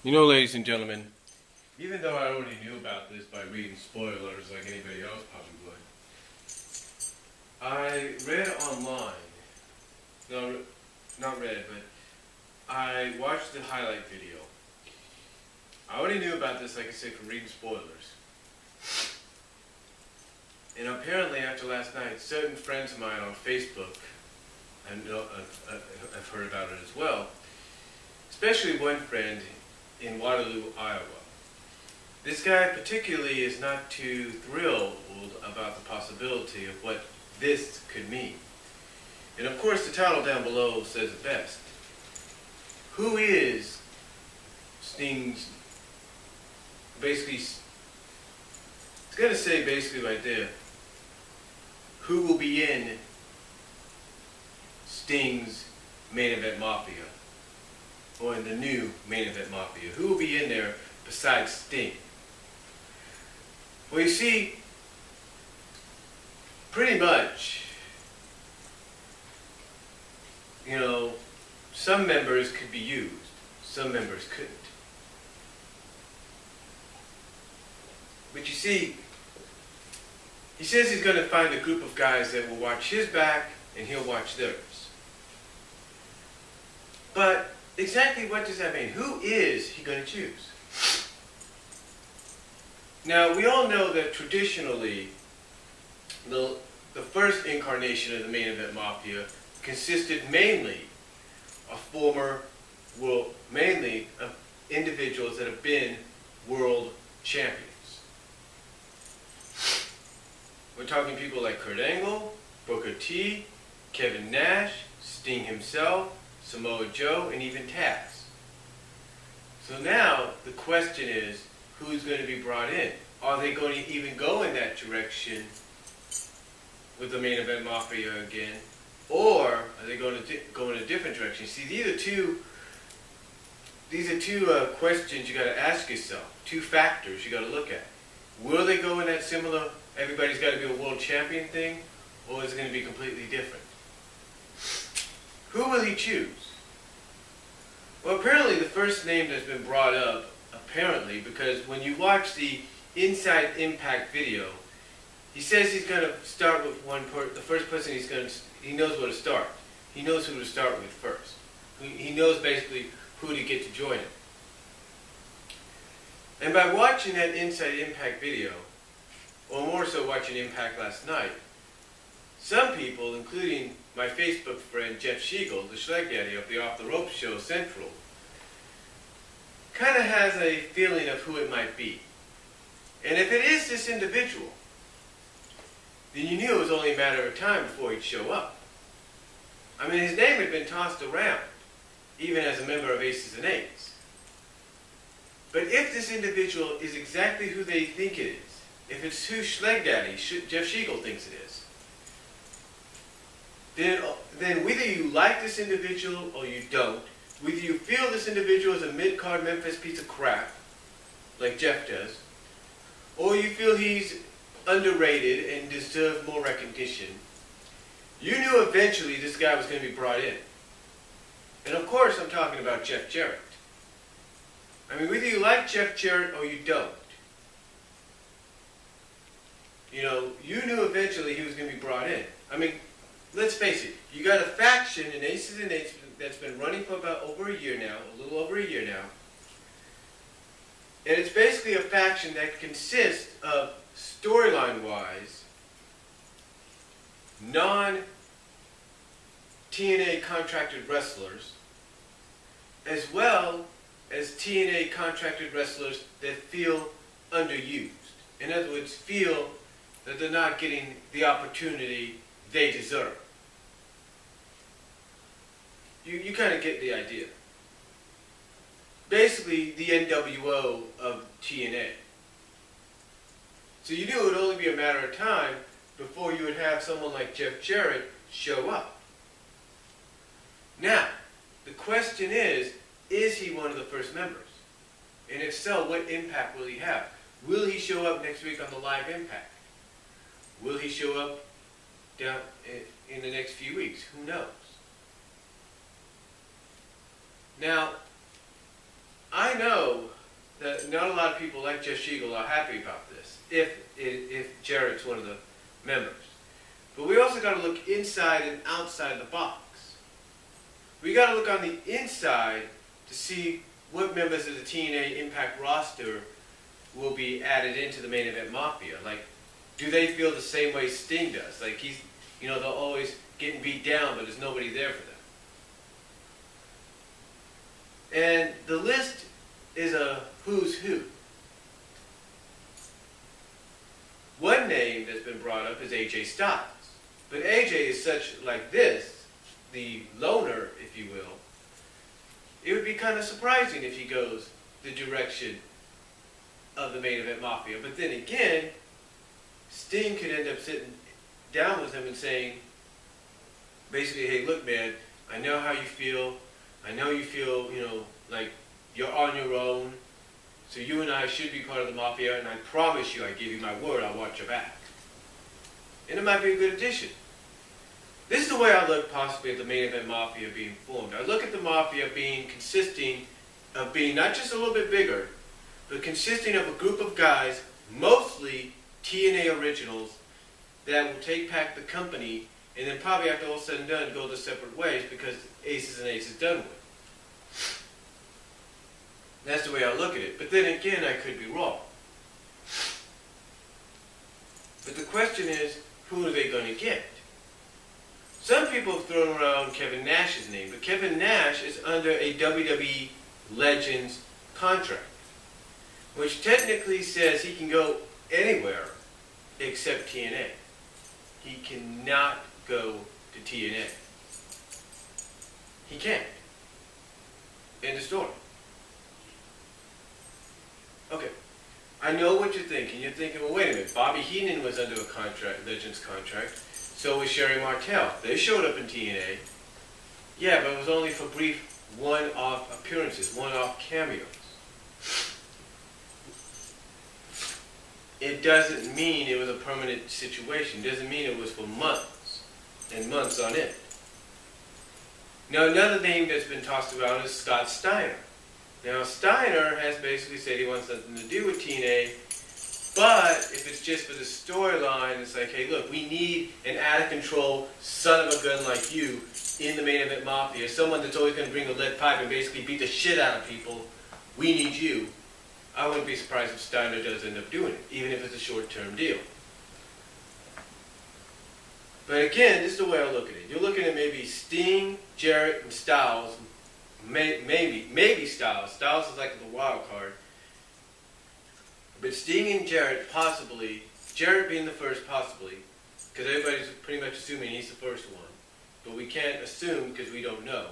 You know, ladies and gentlemen, even though I already knew about this by reading spoilers like anybody else probably would, I read online, no, not read, but I watched the highlight video. I already knew about this, like I said, from reading spoilers. And apparently after last night, certain friends of mine on Facebook, and I've heard about it as well, especially one friend in Waterloo, Iowa. This guy particularly is not too thrilled about the possibility of what this could mean. And of course the title down below says it best. Who is Sting's, basically, it's going to say basically right there, who will be in Sting's main event Mafia? Or in the new main event Mafia? Who will be in there besides Sting? Well, you see, pretty much, some members could be used, some members couldn't. But you see, he says he's going to find a group of guys that will watch his back and he'll watch theirs. But exactly what does that mean? Who is he going to choose? Now, we all know that traditionally, the first incarnation of the main event Mafia consisted mainly of mainly of individuals that have been world champions. We're talking people like Kurt Angle, Booker T, Kevin Nash, Sting himself, Samoa Joe, and even Taz. So now the question is, who's going to be brought in? Are they going to even go in that direction with the main event Mafia again? Or are they going to go in a different direction? See, these are two questions you got to ask yourself, two factors you got to look at. Will they go in that similar, everybody's got to be a world champion thing, or is it going to be completely different? Who will he choose? Well, apparently the first name that's been brought up, apparently, because when you watch the Inside Impact video, he says he's going to start with the first person he knows where to start. He knows who to start with first. He knows basically who to get to join him. And by watching that Inside Impact video, or more so watching Impact last night, some people, including my Facebook friend Jeff Shiegel, the Schleg Daddy of the Off the Rope Show Central, kind of has a feeling of who it might be. And if it is this individual, then you knew it was only a matter of time before he'd show up. I mean, his name had been tossed around, even as a member of Aces and Eights. But if this individual is exactly who they think it is, if it's who Schleg Daddy, Jeff Shiegel, thinks it is, then whether you like this individual or you don't, whether you feel this individual is a mid-card Memphis piece of crap, like Jeff does, or you feel he's underrated and deserves more recognition, you knew eventually this guy was going to be brought in. And of course I'm talking about Jeff Jarrett. I mean, whether you like Jeff Jarrett or you don't, you knew eventually he was going to be brought in. I mean, let's face it, you got a faction in Aces and Eights that's been running for about over a year now, a little over a year now. And it's basically a faction that consists of, storyline-wise, non-TNA contracted wrestlers, as well as TNA contracted wrestlers that feel underused. In other words, feel that they're not getting the opportunity they deserve. You kind of get the idea. Basically, the NWO of TNA. So you knew it would only be a matter of time before you would have someone like Jeff Jarrett show up. Now, the question is he one of the first members? And if so, what impact will he have? Will he show up next week on the Live Impact? Will he show up down in the next few weeks? Who knows? Now, I know that not a lot of people like Jeff Siegel are happy about this, if Jarrett's one of the members. But we also got to look inside and outside the box. We got to look on the inside to see what members of the TNA Impact roster will be added into the Main Event Mafia. Like, do they feel the same way Sting does? Like, they're always getting beat down, but there's nobody there for them. And the list is a who's who. One name that's been brought up is AJ Styles. But AJ is such like this, the loner, if you will. It would be kind of surprising if he goes the direction of the Main Event Mafia. But then again, Sting could end up sitting down with him and saying, basically, hey, look, man, I know how you feel. I know you feel, like you're on your own. So you and I should be part of the Mafia, and I promise you, I give you my word, I'll watch your back. And it might be a good addition. This is the way I look possibly at the Main Event Mafia being formed. I look at the Mafia consisting of being not just a little bit bigger, but consisting of a group of guys, mostly TNA originals, that will take back the company and then probably after all said and done go their separate ways because Aces and Aces is done with. That's the way I look at it. But then again, I could be wrong. But the question is, who are they going to get? Some people have thrown around Kevin Nash's name, but Kevin Nash is under a WWE Legends contract, which technically says he can go anywhere except TNA. He cannot go to TNA. He can't. End of story. Okay. I know what you're thinking. You're thinking, well, wait a minute. Bobby Heenan was under a contract, Legends contract. So was Sherry Martel. They showed up in TNA. Yeah, but it was only for brief one-off appearances, one-off cameos. It doesn't mean it was a permanent situation. It doesn't mean it was for months and months on end. Now, another name that's been tossed around is Scott Steiner. Now, Steiner has basically said he wants nothing to do with TNA, but if it's just for the storyline, it's like, hey, look, we need an out-of-control son of a gun like you in the Main Event Mafia, someone that's always going to bring a lead pipe and basically beat the shit out of people. We need you. I wouldn't be surprised if Steiner does end up doing it, even if it's a short-term deal. But again, this is the way I look at it. You're looking at maybe Sting, Jarrett, and Styles. Maybe Styles. Styles is like the wild card. But Sting and Jarrett possibly, Jarrett being the first possibly, because everybody's pretty much assuming he's the first one. But we can't assume because we don't know.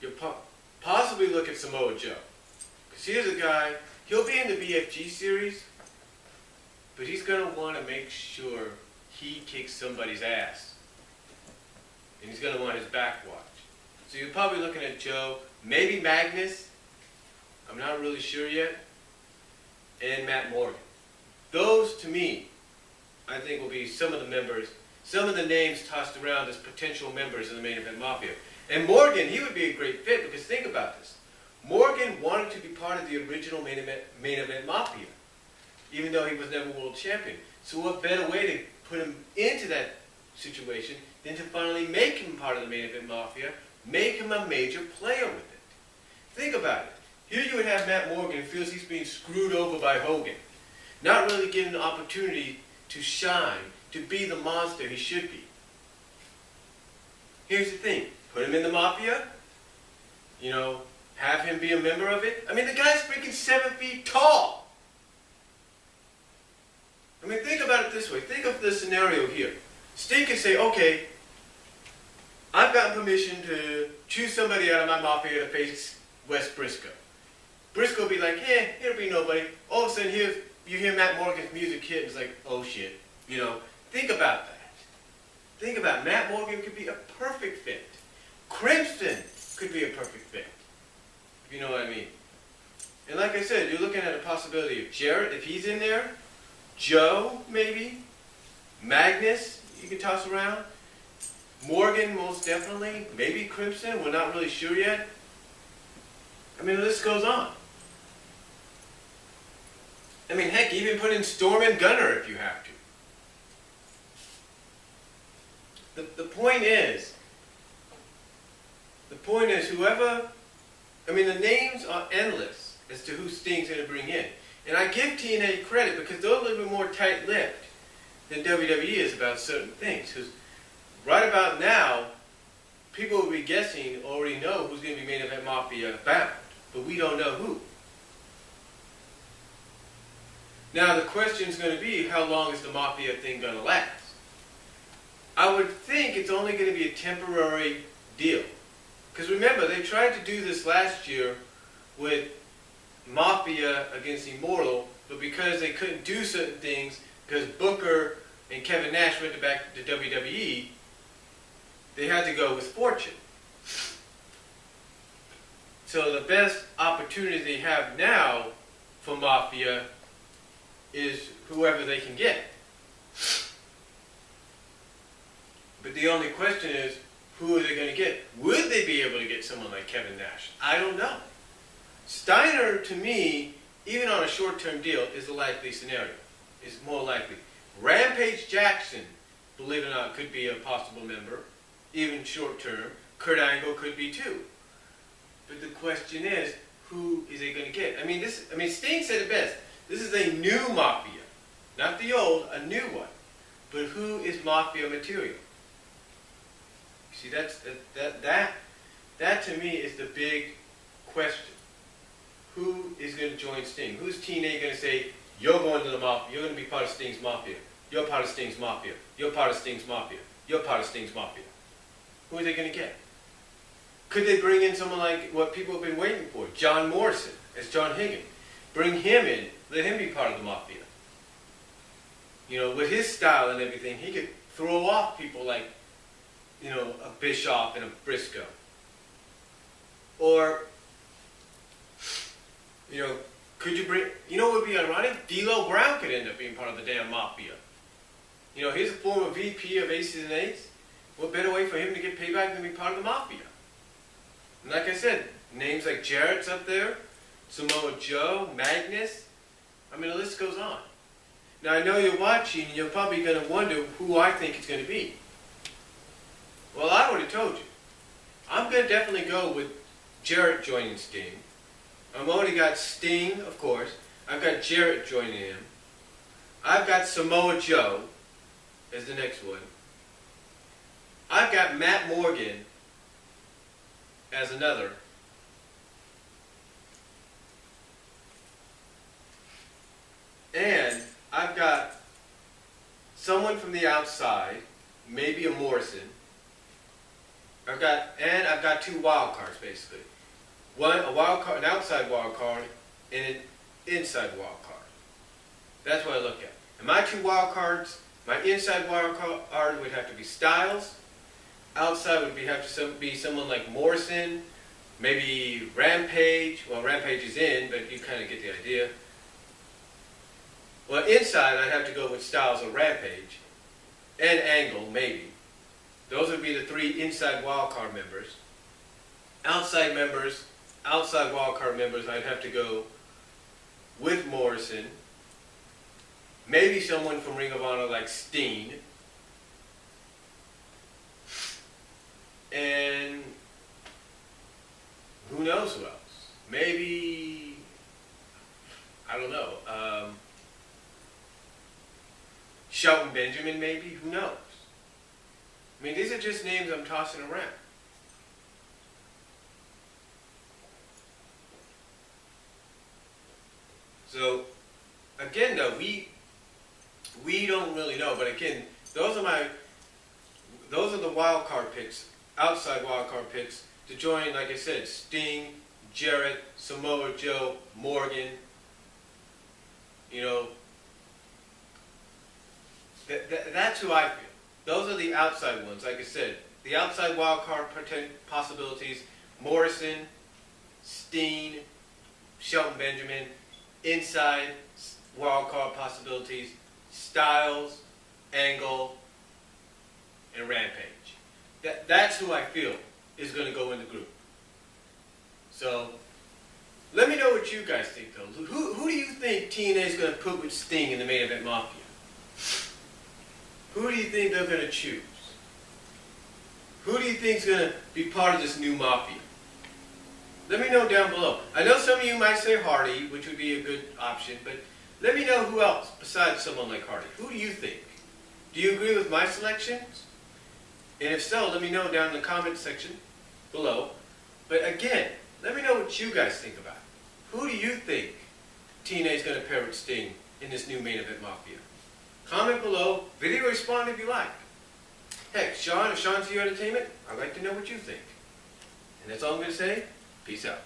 You'll possibly look at Samoa Joe. Because here's a guy, he'll be in the BFG series, but he's going to want to make sure he kicks somebody's ass. And he's going to want his back watched. So you're probably looking at Joe, maybe Magnus, I'm not really sure yet, and Matt Morgan. Those, to me, I think will be some of the members, some of the names tossed around as potential members of the Main Event Mafia. And Morgan, he would be a great fit because think about this. Morgan wanted to be part of the original Main Event Mafia, even though he was never world champion. So what better way to put him into that situation than to finally make him part of the Main Event Mafia, make him a major player with it. Think about it. Here you would have Matt Morgan who feels he's being screwed over by Hogan, not really given an opportunity to shine, to be the monster he should be. Here's the thing. Put him in the Mafia, have him be a member of it. I mean, the guy's freaking 7 feet tall. I mean, think about it this way. Think of the scenario here. Sting can say, okay, I've gotten permission to choose somebody out of my Mafia to face Wes Briscoe. Briscoe will be like, it'll be nobody. All of a sudden, you hear Matt Morgan's music hit, and it's like, oh shit. Think about that. Think about it. Matt Morgan could be a perfect fit. Crimson could be a perfect fit. If you know what I mean. And like I said, you're looking at a possibility of Jarrett, if he's in there, Joe, maybe, Magnus, you can toss around, Morgan, most definitely, maybe Crimson, we're not really sure yet. I mean, the list goes on. I mean, heck, even put in Storm and Gunner if you have to. The point is whoever, I mean, the names are endless as to who Sting's going to bring in. And I give TNA credit because they're a little bit more tight-lipped than WWE is about certain things. Because right about now, people will be guessing, already know who's going to be main event Mafia bound. But we don't know who. Now the question is going to be, how long is the Mafia thing going to last? I would think it's only going to be a temporary deal. Because remember, they tried to do this last year with Mafia against Immortal, but because they couldn't do certain things, because Booker and Kevin Nash went back to WWE, they had to go with Fortune. So the best opportunity they have now for Mafia is whoever they can get. But the only question is, who are they going to get? Would they be able to get someone like Kevin Nash? I don't know. Steiner, to me, even on a short-term deal, is a likely scenario. Is more likely. Rampage Jackson, believe it or not, could be a possible member, even short-term. Kurt Angle could be too. But the question is, who is they going to get? I mean, Sting said it best. This is a new Mafia, not the old, a new one. But who is Mafia material? See, that to me is the big question. Who is going to join Sting? Who's TNA going to say, you're going to the Mafia, you're going to be part of Sting's Mafia, you're part of Sting's Mafia, you're part of Sting's Mafia, you're part of Sting's Mafia? Who are they going to get? Could they bring in someone like what people have been waiting for, John Morrison as John Higgins? Bring him in, let him be part of the Mafia. You know, with his style and everything, he could throw off people like, you know, a Bischoff and a Briscoe. Or, you know, could you bring, you know what would be ironic? D'Lo Brown could end up being part of the damn Mafia. You know, he's a former VP of Aces and Eights. What better way for him to get payback than be part of the Mafia? And like I said, names like Jarrett's up there, Samoa Joe, Magnus. I mean, the list goes on. Now, I know you're watching, and you're probably going to wonder who I think it's going to be. Well, I already told you. I'm going to definitely go with Jarrett joining Sting. I've already got Sting, of course. I've got Jarrett joining him. I've got Samoa Joe as the next one. I've got Matt Morgan as another. And I've got someone from the outside, maybe a Morrison. I've got two wild cards basically. A wild card, an outside wild card, and an inside wild card. That's what I look at. And my two wild cards, my inside wild card would have to be Styles. Outside would have to be someone like Morrison, maybe Rampage. Well, Rampage is in, but you kind of get the idea. Well, inside I'd have to go with Styles or Rampage, and Angle maybe. Those would be the three inside wildcard members. Outside wildcard members, I'd have to go with Morrison. Maybe someone from Ring of Honor like Steen. And who knows who else? Maybe, I don't know, Shelton Benjamin maybe? Who knows? I mean, these are just names I'm tossing around. So, again though, we don't really know, but again, those are the wild card picks, outside wild card picks, to join, like I said, Sting, Jarrett, Samoa Joe, Morgan, you know, that's who I feel. Those are the outside ones, like I said. The outside wild card possibilities, Morrison, Steen, Shelton Benjamin. Inside wild card possibilities, Styles, Angle, and Rampage. That's who I feel is going to go in the group. So, Let me know what you guys think, though. Who do you think TNA is going to put with Sting in the main event Mafia? Who do you think they're going to choose? Who do you think is going to be part of this new Mafia? Let me know down below. I know some of you might say Hardy, which would be a good option, but let me know who else besides someone like Hardy. Who do you think? Do you agree with my selections? And if so, let me know down in the comment section below. But again, let me know what you guys think about it. Who do you think TNA is going to pair with Sting in this new main event Mafia? Comment below, video respond if you like. Heck, Sean, if Sean's your entertainment, I'd like to know what you think. And that's all I'm going to say. Peace out.